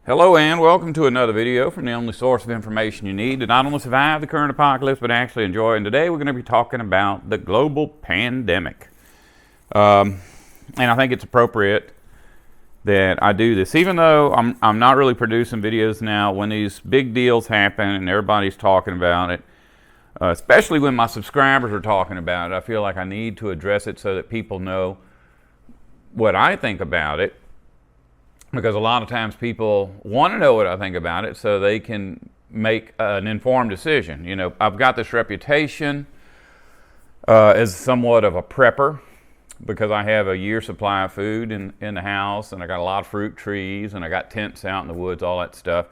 Hello and welcome to another video from the only source of information you need to not only survive the current apocalypse but actually enjoy it. And today we're going to be talking about the global pandemic. And I think it's appropriate that I do this, even though I'm not really producing videos now. When these big deals happen and everybody's talking about it, especially when my subscribers are talking about it, I feel like I need to address it so that people know what I think about it. Because a lot of times people want to know what I think about it so they can make an informed decision. You know, I've got this reputation as somewhat of a prepper because I have a year's supply of food in the house, and I got a lot of fruit trees, and I got tents out in the woods, all that stuff.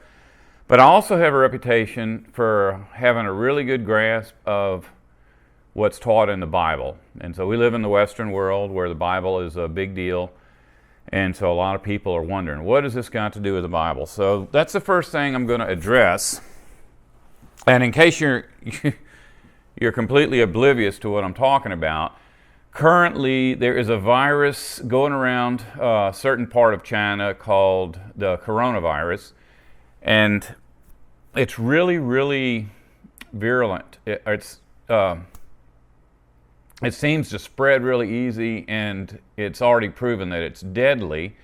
But I also have a reputation for having a really good grasp of what's taught in the Bible. And so we live in the Western world where the Bible is a big deal. And so a lot of people are wondering, what has this got to do with the Bible? So that's the first thing I'm going to address. And in case you're completely oblivious to what I'm talking about, currently there is a virus going around a certain part of China called the coronavirus. And it's really, really virulent. It seems to spread really easy, and it's already proven that it's deadly,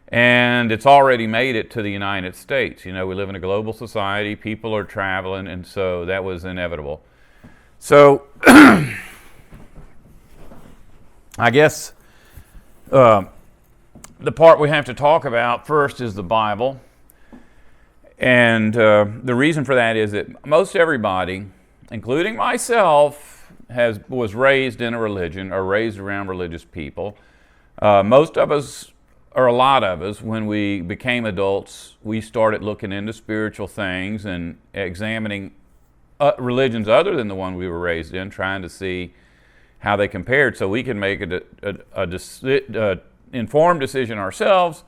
and it's already made it to the United States. You know, we live in a global society, people are traveling, and so that was inevitable. So, I guess the part we have to talk about first is the Bible, and the reason for that is that most everybody, including myself, was raised in a religion or raised around religious people. Most of us, or a lot of us, when we became adults, we started looking into spiritual things and examining religions other than the one we were raised in, trying to see how they compared so we can make an informed decision ourselves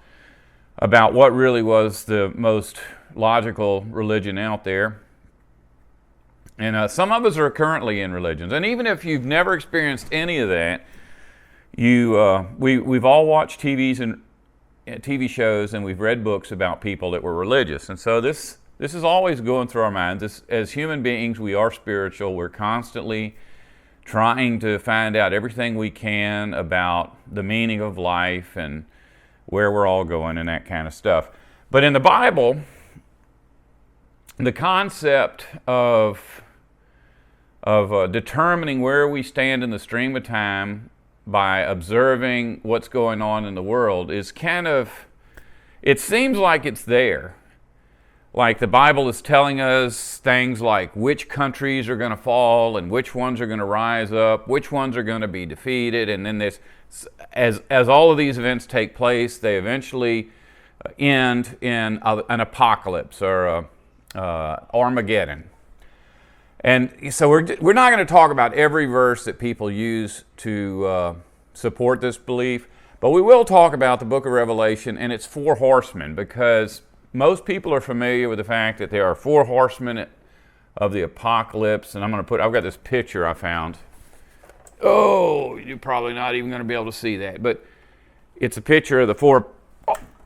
about what really was the most logical religion out there. And some of us are currently in religions. And even if you've never experienced any of that, we've all watched TV shows and we've read books about people that were religious. And so this is always going through our minds. As human beings, we are spiritual. We're constantly trying to find out everything we can about the meaning of life and where we're all going and that kind of stuff. But in the Bible, the concept of determining where we stand in the stream of time by observing what's going on in the world is kind of, it seems like it's there. Like the Bible is telling us things like which countries are going to fall and which ones are going to rise up, which ones are going to be defeated, and then as all of these events take place, they eventually end in an apocalypse or Armageddon. And so we're not going to talk about every verse that people use to support this belief, but we will talk about the book of Revelation and its four horsemen, because most people are familiar with the fact that there are four horsemen of the apocalypse. And I've got this picture I found. Oh, you're probably not even going to be able to see that, but it's a picture of the four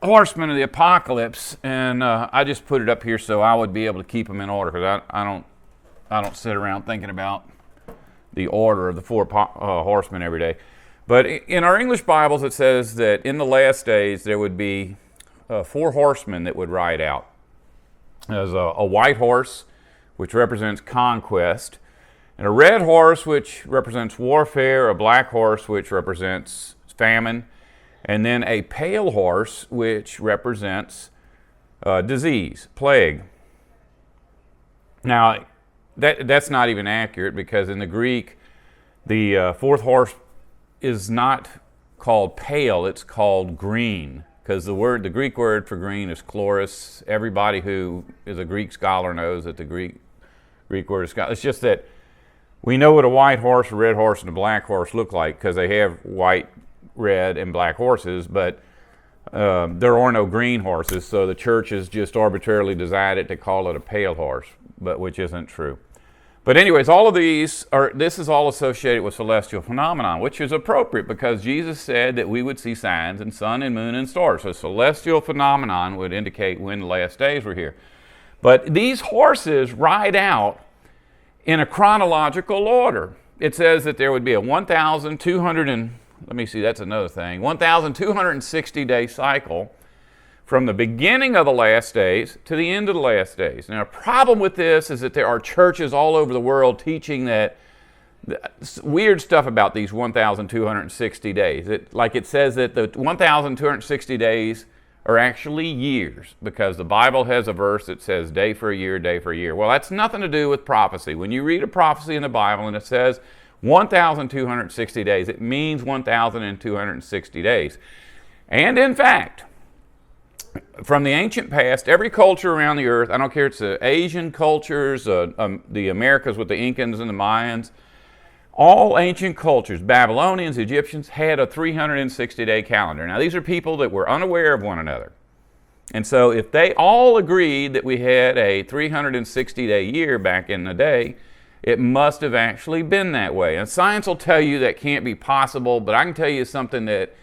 horsemen of the apocalypse, and I just put it up here so I would be able to keep them in order, because I don't sit around thinking about the order of the four horsemen every day. But in our English Bibles, it says that in the last days there would be four horsemen that would ride out. There's a white horse, which represents conquest, and a red horse, which represents warfare, a black horse, which represents famine, and then a pale horse, which represents disease, plague. Now, that's not even accurate, because in the Greek, the fourth horse is not called pale, it's called green, because the Greek word for green is chloris. Everybody who is a Greek scholar knows that the Greek word is scholar. It's just that we know what a white horse, a red horse, and a black horse look like because they have white, red, and black horses, but there are no green horses, so the church has just arbitrarily decided to call it a pale horse, but which isn't true. But anyways, all of this is all associated with celestial phenomenon, which is appropriate because Jesus said that we would see signs in sun and moon and stars. So celestial phenomenon would indicate when the last days were here. But these horses ride out in a chronological order. It says that there would be a 1,260-day cycle from the beginning of the last days to the end of the last days. Now, a problem with this is that there are churches all over the world teaching that weird stuff about these 1,260 days. It says that the 1,260 days are actually years, because the Bible has a verse that says day for a year, day for a year. Well, that's nothing to do with prophecy. When you read a prophecy in the Bible and it says 1,260 days, it means 1,260 days. And in fact, from the ancient past, every culture around the earth, I don't care if it's the Asian cultures, the Americas with the Incans and the Mayans, all ancient cultures, Babylonians, Egyptians, had a 360-day calendar. Now, these are people that were unaware of one another. And so if they all agreed that we had a 360-day year back in the day, it must have actually been that way. And science will tell you that can't be possible, but I can tell you something that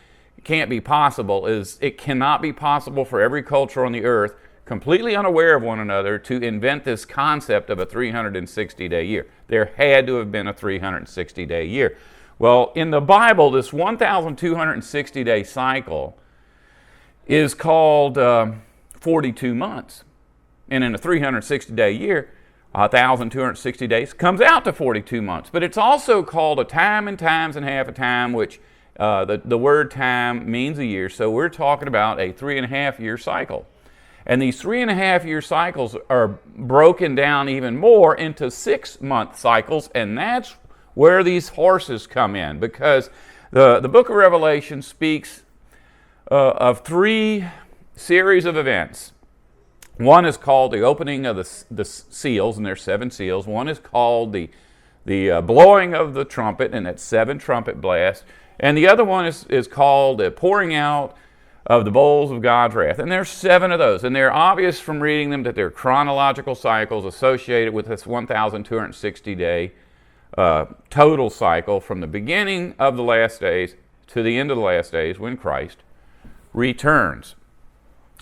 can't be possible is it cannot be possible for every culture on the earth, completely unaware of one another, to invent this concept of a 360-day year. There had to have been a 360-day year. Well, in the Bible, this 1,260-day cycle is called 42 months. And in a 360-day year, 1,260 days comes out to 42 months. But it's also called a time and times and half a time, which the word time means a year. So we're talking about a 3.5-year cycle. And these 3.5-year cycles are broken down even more into 6-month cycles, and that's where these horses come in, because the book of Revelation speaks of 3 series of events. One is called the opening of the seals, and there's 7 seals. One is called the blowing of the trumpet, and it's 7 trumpet blasts. And the other one is called the pouring out of the bowls of God's wrath. And there's 7 of those. And they're obvious from reading them that they're chronological cycles associated with this 1,260-day total cycle from the beginning of the last days to the end of the last days when Christ returns.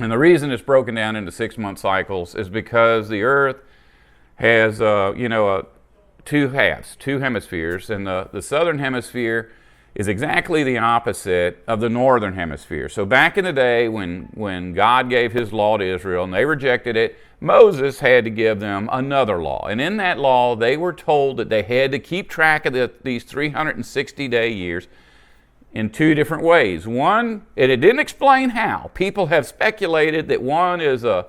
And the reason it's broken down into 6-month cycles is because the earth has 2 halves, 2 hemispheres, and the southern hemisphere is exactly the opposite of the northern hemisphere. So back in the day when God gave his law to Israel and they rejected it, Moses had to give them another law. And in that law, they were told that they had to keep track of these 360-day years in 2 different ways. One, it didn't explain how. People have speculated that one is a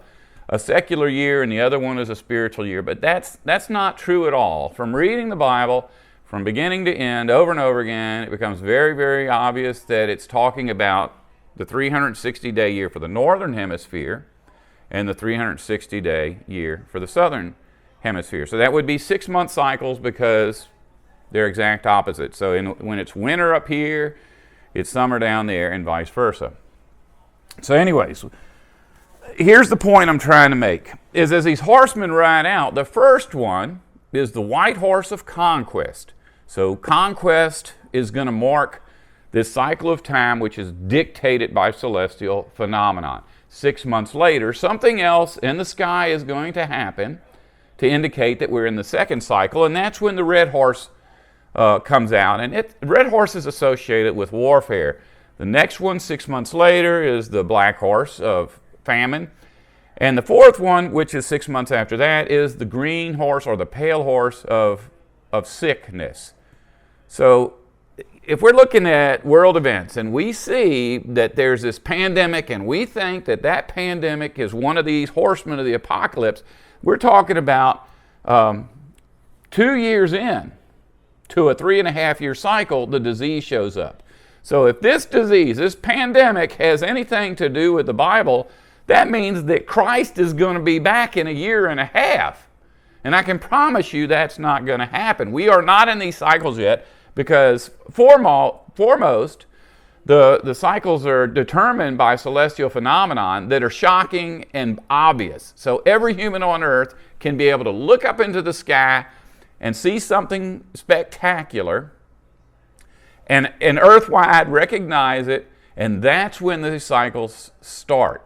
secular year and the other one is a spiritual year, but that's not true at all. From reading the Bible, from beginning to end, over and over again, it becomes very, very obvious that it's talking about the 360-day year for the northern hemisphere and the 360-day year for the southern hemisphere. So that would be 6-month cycles because they're exact opposites. So when it's winter up here, it's summer down there, and vice versa. So anyways, here's the point I'm trying to make, is as these horsemen ride out, the first one is the white horse of conquest. So conquest is going to mark this cycle of time, which is dictated by celestial phenomenon. 6 months later, something else in the sky is going to happen to indicate that we're in the second cycle, and that's when the red horse comes out. And red horse is associated with warfare. The next one, 6 months later, is the black horse of famine. And the fourth one, which is 6 months after that, is the green horse or the pale horse of sickness. So if we're looking at world events and we see that there's this pandemic and we think that pandemic is one of these horsemen of the apocalypse, we're talking about 2 years in to a 3.5-year cycle, the disease shows up. So if this disease, this pandemic, has anything to do with the Bible, that means that Christ is going to be back in a 1.5 years. And I can promise you that's not going to happen. We are not in these cycles yet because foremost, the cycles are determined by celestial phenomenon that are shocking and obvious. So every human on earth can be able to look up into the sky and see something spectacular, and earth-wide recognize it, and that's when the cycles start.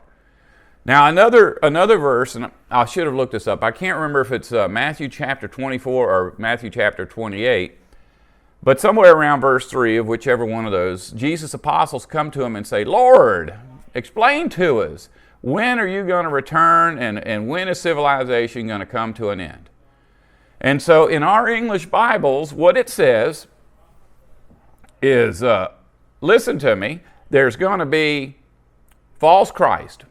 Now, another verse, and I should have looked this up. I can't remember if it's Matthew chapter 24 or Matthew chapter 28, but somewhere around verse 3 of whichever one of those, Jesus' apostles come to him and say, Lord, explain to us, when are you going to return, and when is civilization going to come to an end? And so in our English Bibles, what it says is, listen to me, there's going to be false Christ,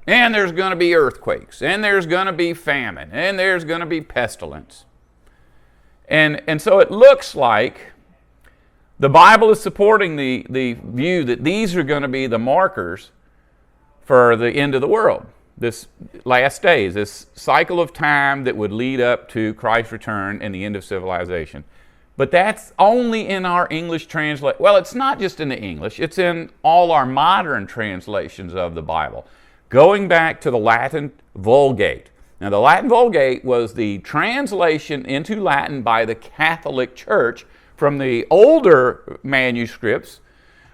and there's going to be earthquakes, and there's going to be famine, and there's going to be pestilence. And so it looks like the Bible is supporting the view that these are going to be the markers for the end of the world, this last days, this cycle of time that would lead up to Christ's return and the end of civilization. But that's only in our English translation. Well, it's not just in the English, it's in all our modern translations of the Bible. Going back to the Latin Vulgate. Now, the Latin Vulgate was the translation into Latin by the Catholic Church from the older manuscripts,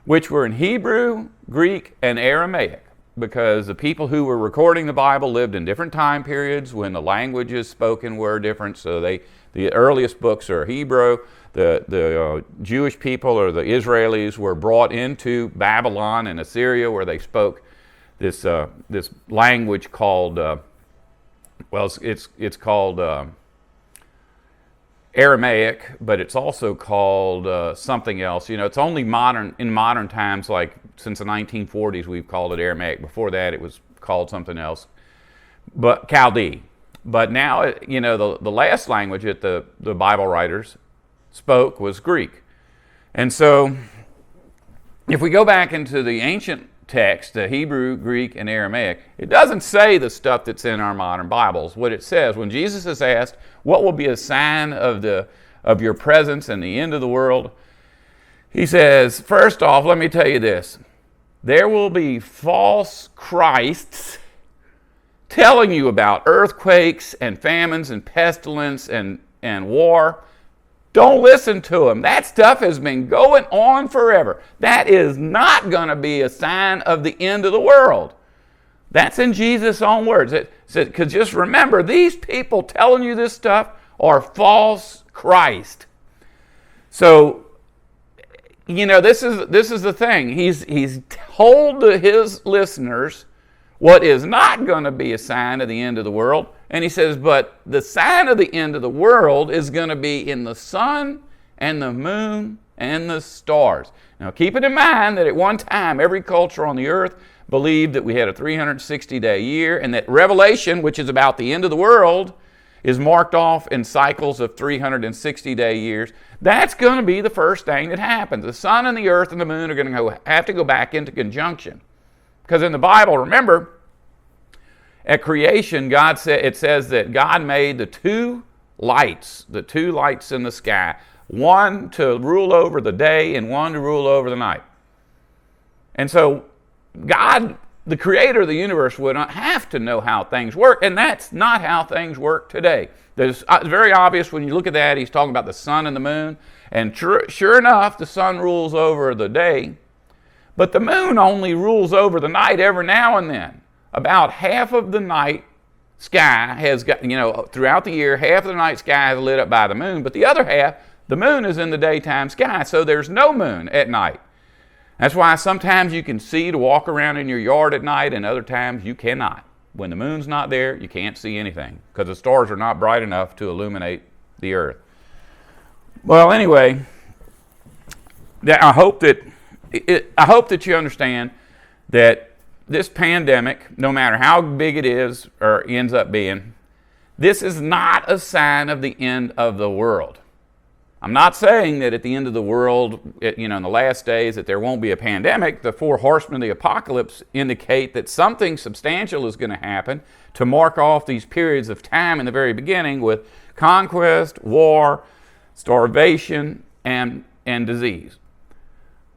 which were in Hebrew, Greek, and Aramaic, because the people who were recording the Bible lived in different time periods when the languages spoken were different. So the earliest books are Hebrew. The Jewish people or the Israelis were brought into Babylon and Assyria, where they spoke this language called it's called Aramaic, but it's also called something else. It's only in modern times, like since the 1940s, we've called it Aramaic. Before that, it was called something else, but Chaldee. But now, the last language that the Bible writers spoke was Greek. And so, if we go back into the ancient text, the Hebrew, Greek, and Aramaic, it doesn't say the stuff that's in our modern Bibles. What it says, when Jesus is asked, what will be a sign of your presence and the end of the world? He says, first off, let me tell you this. There will be false Christs telling you about earthquakes and famines and pestilence and war. Don't listen to them. That stuff has been going on forever. That is not going to be a sign of the end of the world. That's in Jesus' own words. It says, because just remember, these people telling you this stuff are false Christ. So, this is the thing. He's told to his listeners what is not going to be a sign of the end of the world. And he says, but the sign of the end of the world is going to be in the sun and the moon and the stars. Now, keep it in mind that at one time, every culture on the earth believed that we had a 360-day year, and that Revelation, which is about the end of the world, is marked off in cycles of 360-day years. That's going to be the first thing that happens. The sun and the earth and the moon are going to have to go back into conjunction. Because in the Bible, remember, at creation, it says that God made the two lights in the sky, one to rule over the day and one to rule over the night. And so God, the creator of the universe, would not have to know how things work, and that's not how things work today. It's very obvious when you look at that. He's talking about the sun and the moon, and sure enough, the sun rules over the day, but the moon only rules over the night every now and then. About half of the night sky has got, throughout the year, half of the night sky is lit up by the moon, but the other half, the moon is in the daytime sky, so there's no moon at night. That's why sometimes you can see to walk around in your yard at night, and other times you cannot. When the moon's not there, you can't see anything, because the stars are not bright enough to illuminate the earth. Well, anyway, I hope that you understand that this pandemic, no matter how big it is or ends up being, this is not a sign of the end of the world. I'm not saying that at the end of the world, in the last days, that there won't be a pandemic. The Four Horsemen of the Apocalypse indicate that something substantial is going to happen to mark off these periods of time in the very beginning with conquest, war, starvation, and disease.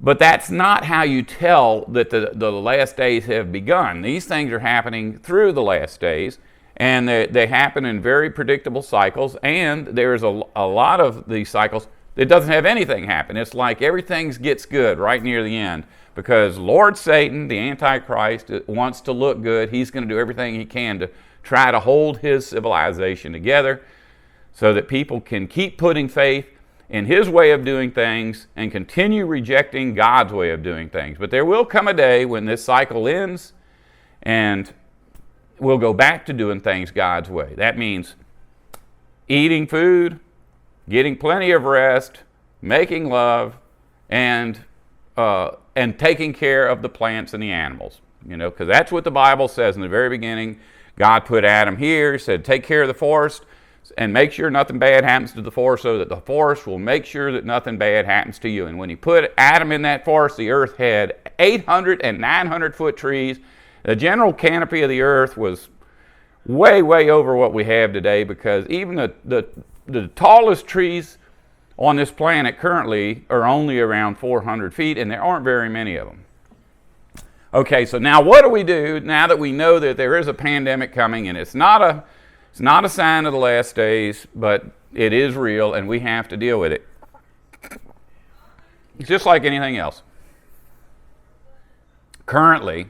But that's not how you tell that the last days have begun. These things are happening through the last days. And they happen in very predictable cycles, and there's a lot of these cycles that doesn't have anything happen. It's like everything gets good right near the end, because Lord Satan, the Antichrist, wants to look good. He's going to do everything he can to try to hold his civilization together so that people can keep putting faith in his way of doing things and continue rejecting God's way of doing things. But there will come a day when this cycle ends and we'll go back to doing things God's way. That means eating food, getting plenty of rest, making love, and taking care of the plants and the animals. Because that's what the Bible says in the very beginning. God put Adam here. He said, take care of the forest and make sure nothing bad happens to the forest, so that the forest will make sure that nothing bad happens to you. And when he put Adam in that forest, the earth had 800 and 900-foot trees. The general canopy of the earth was way, way over what we have today, because even the tallest trees on this planet currently are only around 400 feet, and there aren't very many of them. Okay, so now what do we do now that we know that there is a pandemic coming, and it's not a sign of the last days, but it is real, and we have to deal with it. It's just like anything else. Currently,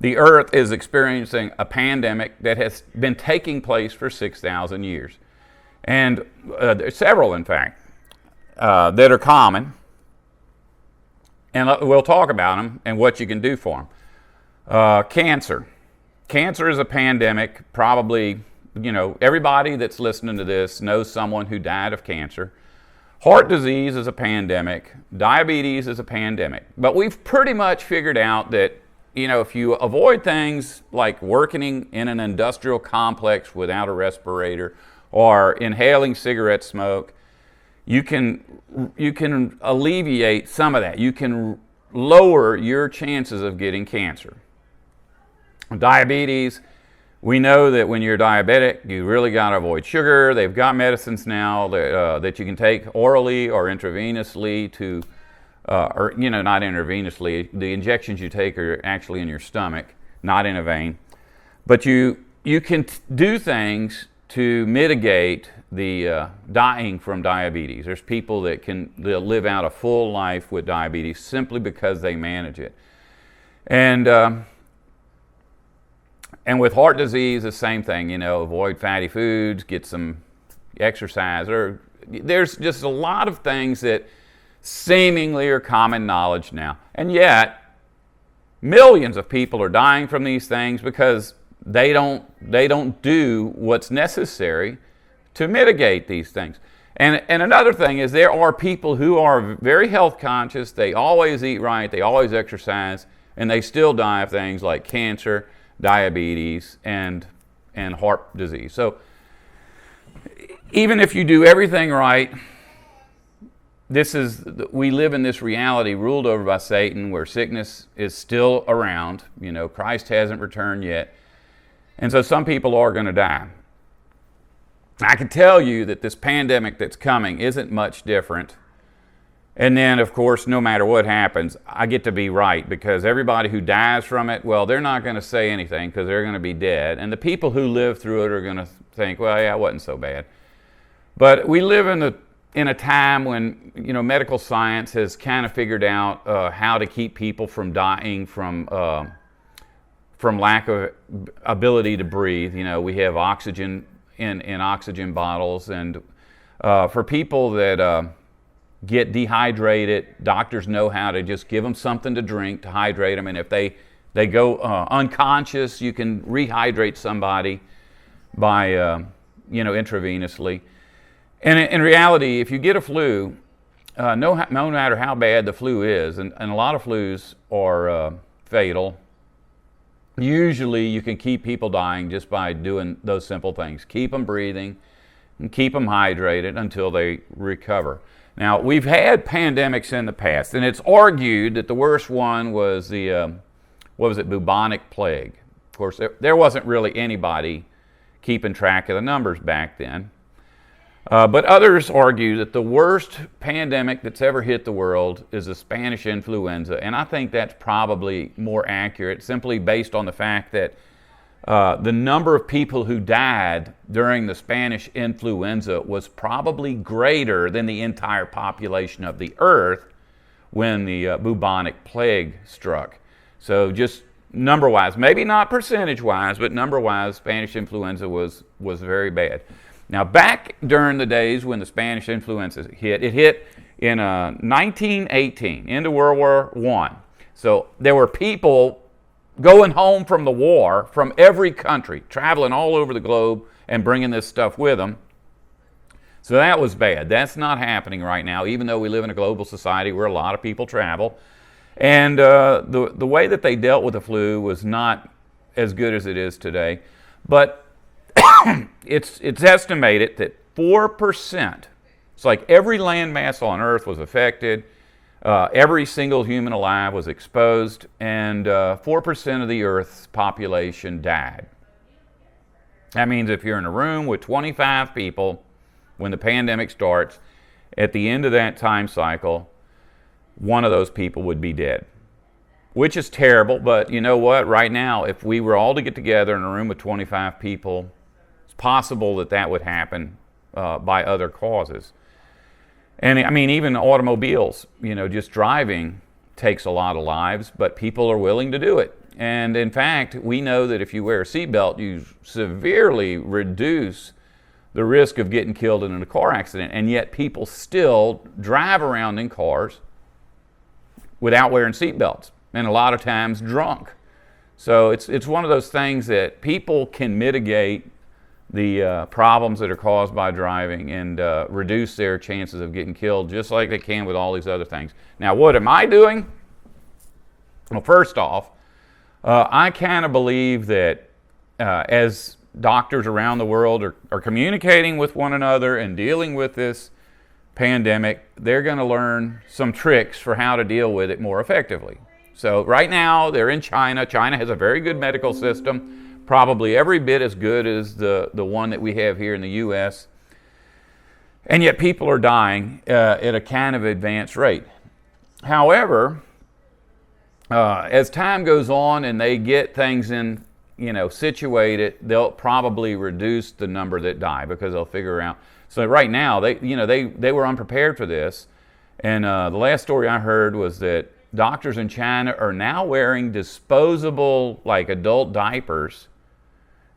the earth is experiencing a pandemic that has been taking place for 6,000 years. And there's several, in fact, that are common. And we'll talk about them and what you can do for them. Cancer. Cancer is a pandemic. Probably, everybody that's listening to this knows someone who died of cancer. Heart disease is a pandemic. Diabetes is a pandemic. But we've pretty much figured out that, if you avoid things like working in an industrial complex without a respirator or inhaling cigarette smoke, you can alleviate some of that. You can lower your chances of getting cancer. Diabetes, we know that when you're diabetic, you really got to avoid sugar. They've got medicines now that you can take orally or intravenously to, not intravenously. The injections you take are actually in your stomach, not in a vein. But you can do things to mitigate the dying from diabetes. There's people that they'll live out a full life with diabetes simply because they manage it. And with heart disease, the same thing. Avoid fatty foods, get some exercise. Or there's just a lot of things that seemingly are common knowledge now, and yet millions of people are dying from these things because they don't do what's necessary to mitigate these things. And another thing is, there are people who are very health conscious. They always eat right, they always exercise, and they still die of things like cancer, diabetes, and heart disease. So even if you do everything right, we live in this reality ruled over by Satan, where sickness is still around. Christ hasn't returned yet. And so some people are going to die. I can tell you that this pandemic that's coming isn't much different. And then, of course, no matter what happens, I get to be right, because everybody who dies from it, well, they're not going to say anything because they're going to be dead. And the people who live through it are going to think, well, yeah, it wasn't so bad. But we live in a time when medical science has kind of figured out how to keep people from dying from lack of ability to breathe. We have oxygen in oxygen bottles, and for people that get dehydrated, doctors know how to just give them something to drink to hydrate them, and if they go unconscious, you can rehydrate somebody by intravenously. And in reality, if you get a flu, no matter how bad the flu is, and a lot of flus are fatal, usually you can keep people dying just by doing those simple things. Keep them breathing and keep them hydrated until they recover. Now, we've had pandemics in the past, and it's argued that the worst one was the, bubonic plague. Of course, there wasn't really anybody keeping track of the numbers back then. But others argue that the worst pandemic that's ever hit the world is the Spanish influenza, and I think that's probably more accurate, simply based on the fact that the number of people who died during the Spanish influenza was probably greater than the entire population of the earth when the bubonic plague struck. So just number-wise, maybe not percentage-wise, but number-wise, Spanish influenza was very bad. Now, back during the days when the Spanish influenza hit, it hit in 1918, into World War I. So there were people going home from the war from every country, traveling all over the globe and bringing this stuff with them. So that was bad. That's not happening right now, even though we live in a global society where a lot of people travel. And the way that they dealt with the flu was not as good as it is today. But it's estimated that 4%, it's like every landmass on Earth was affected, every single human alive was exposed, and 4% of the Earth's population died. That means if you're in a room with 25 people when the pandemic starts, at the end of that time cycle, one of those people would be dead, which is terrible. But you know what? Right now, if we were all to get together in a room with 25 people, it's possible that that would happen by other causes. And I mean, even automobiles, just driving takes a lot of lives, but people are willing to do it. And in fact, we know that if you wear a seatbelt, you severely reduce the risk of getting killed in a car accident. And yet people still drive around in cars without wearing seatbelts, and a lot of times drunk. So it's one of those things that people can mitigate the problems that are caused by driving and reduce their chances of getting killed, just like they can with all these other things. Now, what am I doing? Well, first off, I kind of believe that as doctors around the world are communicating with one another and dealing with this pandemic, they're going to learn some tricks for how to deal with it more effectively. So right now, they're in China. China has a very good medical system, probably every bit as good as the one that we have here in the U.S. And yet people are dying at a kind of advanced rate. However, as time goes on and they get things in, situated, they'll probably reduce the number that die because they'll figure out. So right now, they were unprepared for this. And the last story I heard was that doctors in China are now wearing disposable, like adult diapers.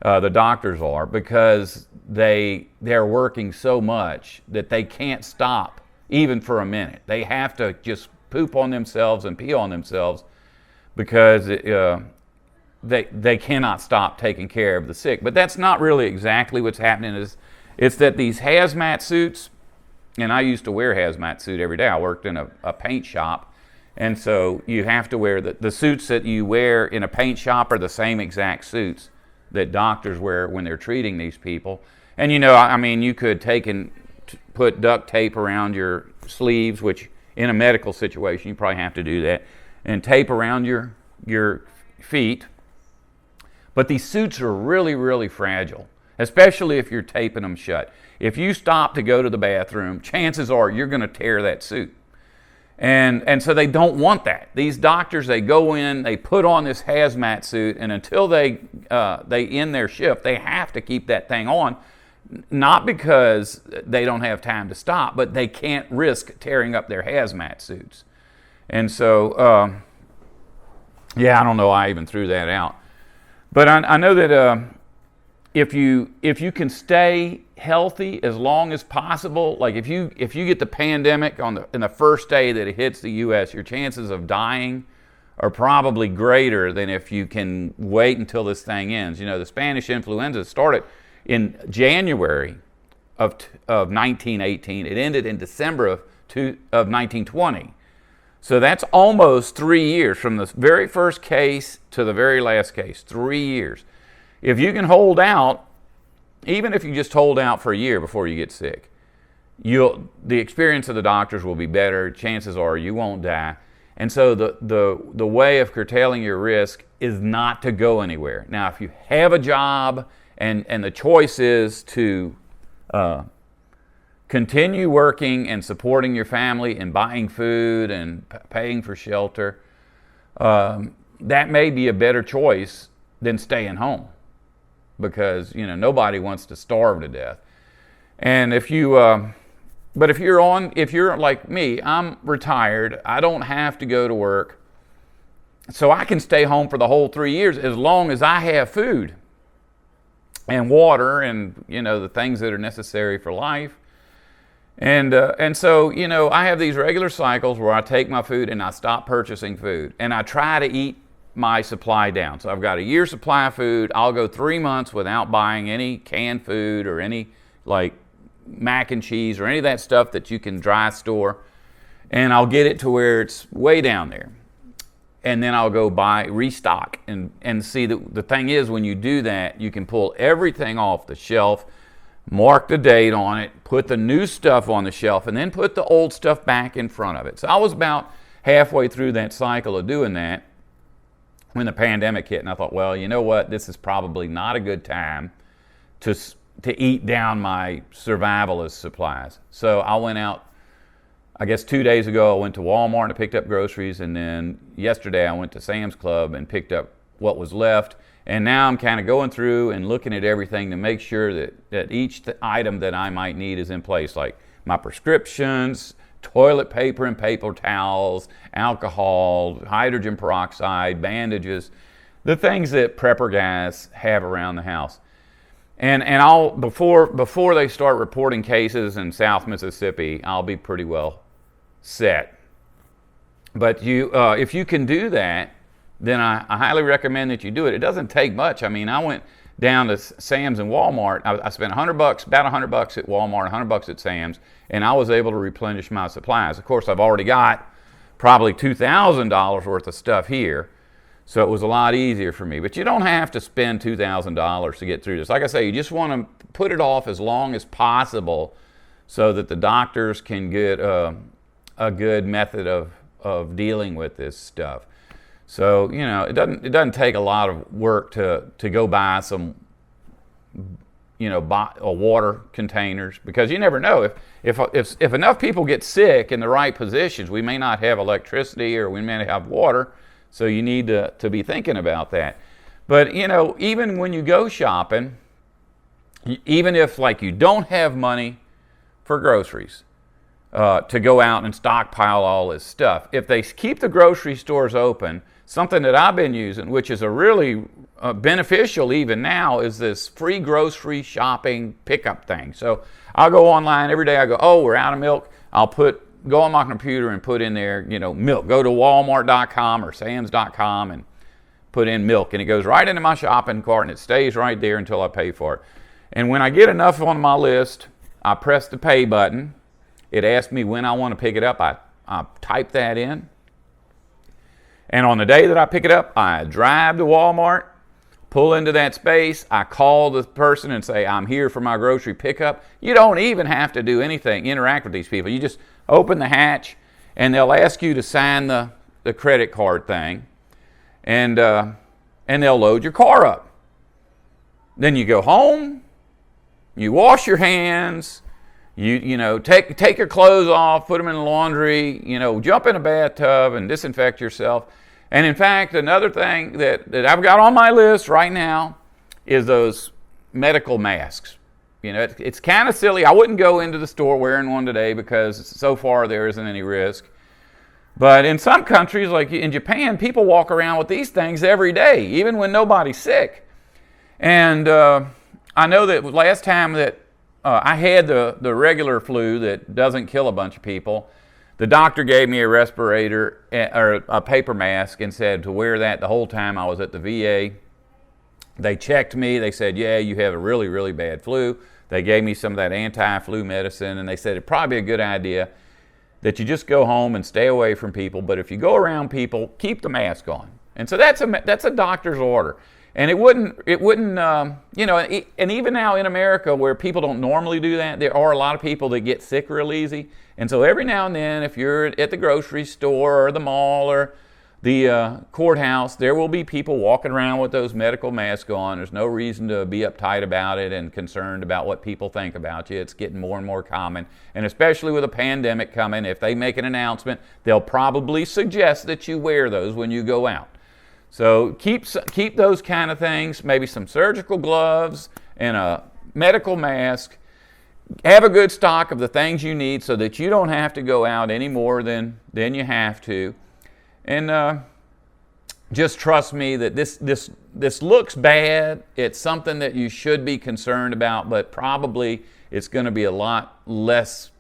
The doctors are, because they're working so much that they can't stop even for a minute. They have to just poop on themselves and pee on themselves because they cannot stop taking care of the sick. But that's not really exactly what's happening. It's that these hazmat suits, and I used to wear a hazmat suit every day. I worked in a paint shop, and so you have to wear the suits that you wear in a paint shop are the same exact suits that doctors wear when they're treating these people. And you could take and put duct tape around your sleeves, which in a medical situation you probably have to do that, and tape around your feet. But these suits are really, really fragile, especially if you're taping them shut. If you stop to go to the bathroom, chances are you're going to tear that suit. And so they don't want that. These doctors, they go in, they put on this hazmat suit, and until they end their shift, they have to keep that thing on, not because they don't have time to stop, but they can't risk tearing up their hazmat suits. And so, I don't know why I even threw that out. But I know that if you can stay healthy as long as possible, like if you get the pandemic in the first day that it hits the U.S., your chances of dying are probably greater than if you can wait until this thing ends. The Spanish influenza started in January of 1918. It ended in December of 1920. So that's almost 3 years from the very first case to the very last case, 3 years. If you can hold out, even if you just hold out for a year before you get sick, the experience of the doctors will be better. Chances are you won't die. And so the way of curtailing your risk is not to go anywhere. Now, if you have a job and the choice is to continue working and supporting your family and buying food and paying for shelter, that may be a better choice than staying home. because, nobody wants to starve to death. And if you're like me, I'm retired, I don't have to go to work, so I can stay home for the whole 3 years as long as I have food and water and, the things that are necessary for life. And so, I have these regular cycles where I take my food and I stop purchasing food. And I try to eat my supply down. So I've got a year's supply of food. I'll go 3 months without buying any canned food or any, like, mac and cheese or any of that stuff that you can dry store. And I'll get it to where it's way down there. And then I'll go restock. And see, the thing is, when you do that, you can pull everything off the shelf, mark the date on it, put the new stuff on the shelf, and then put the old stuff back in front of it. So I was about halfway through that cycle of doing that when the pandemic hit, and I thought, well, you know what? This is probably not a good time to eat down my survivalist supplies. So I went out, I guess 2 days ago, I went to Walmart and picked up groceries, and then yesterday I went to Sam's Club and picked up what was left. And now I'm kind of going through and looking at everything to make sure that each item that I might need is in place, like my prescriptions, toilet paper and paper towels, alcohol, hydrogen peroxide, bandages, the things that prepper guys have around the house. And I'll before they start reporting cases in South Mississippi, I'll be pretty well set. But if you can do that, then I highly recommend that you do it. It doesn't take much. I mean, I went down to Sam's and Walmart. I spent $100, about $100 at Walmart, $100 at Sam's, and I was able to replenish my supplies. Of course, I've already got probably $2,000 worth of stuff here, so it was a lot easier for me. But you don't have to spend $2,000 to get through this. Like I say, you just want to put it off as long as possible so that the doctors can get a good method of dealing with this stuff. So, it doesn't take a lot of work to go buy some, water containers, because you never know if enough people get sick in the right positions, we may not have electricity or we may not have water. So you need to be thinking about that. But, even when you go shopping, even if like you don't have money for groceries, to go out and stockpile all this stuff, if they keep the grocery stores open, something that I've been using, which is a really beneficial even now, is this free grocery shopping pickup thing. So I'll go online every day. I go, oh, we're out of milk. I'll go on my computer and put in there, milk. Go to Walmart.com or Sam's.com and put in milk, and it goes right into my shopping cart, and it stays right there until I pay for it. And when I get enough on my list, I press the pay button. It asks me when I want to pick it up. I type that in. And on the day that I pick it up, I drive to Walmart, pull into that space, I call the person and say, I'm here for my grocery pickup. You don't even have to do anything, interact with these people. You just open the hatch, and they'll ask you to sign the credit card thing, and they'll load your car up. Then you go home, you wash your hands, you take your clothes off, put them in the laundry, jump in a bathtub and disinfect yourself. And in fact, another thing that I've got on my list right now is those medical masks. It's kind of silly. I wouldn't go into the store wearing one today because so far there isn't any risk. But in some countries, like in Japan, people walk around with these things every day, even when nobody's sick. And I know that last time that I had the regular flu that doesn't kill a bunch of people, the doctor gave me a respirator or a paper mask and said to wear that the whole time I was at the VA. They checked me. They said, yeah, you have a really, really bad flu. They gave me some of that anti-flu medicine, and they said it'd probably be a good idea that you just go home and stay away from people. But if you go around people, keep the mask on. And so that's a doctor's order. And it wouldn't, and even now in America where people don't normally do that, there are a lot of people that get sick real easy. And so every now and then, if you're at the grocery store or the mall or the courthouse, there will be people walking around with those medical masks on. There's no reason to be uptight about it and concerned about what people think about you. It's getting more and more common. And especially with a pandemic coming, if they make an announcement, they'll probably suggest that you wear those when you go out. So keep those kind of things, maybe some surgical gloves and a medical mask. Have a good stock of the things you need so that you don't have to go out any more than you have to. And just trust me that this looks bad. It's something that you should be concerned about, but probably it's going to be a lot less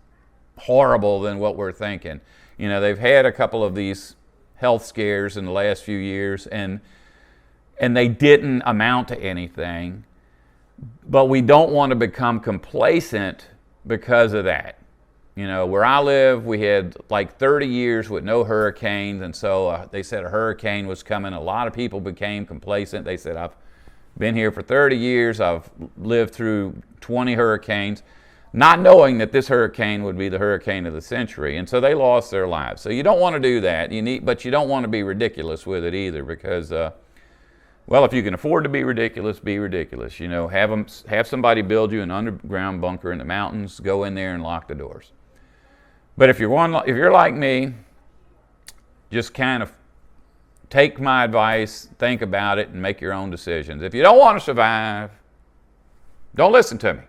horrible than what we're thinking. You know, they've had a couple of these health scares in the last few years, and they didn't amount to anything. But we don't want to become complacent because of that. You know, where I live, we had like 30 years with no hurricanes, and so they said a hurricane was coming. A lot of people became complacent. They said, I've been here for 30 years. I've lived through 20 hurricanes, not knowing that this hurricane would be the hurricane of the century. And so they lost their lives. So you don't want to do that. But you don't want to be ridiculous with it either, because well, if you can afford to be ridiculous, be ridiculous. You know, have somebody build you an underground bunker in the mountains. Go in there and lock the doors. But if you're like me, just kind of take my advice, think about it, and make your own decisions. If you don't want to survive, don't listen to me.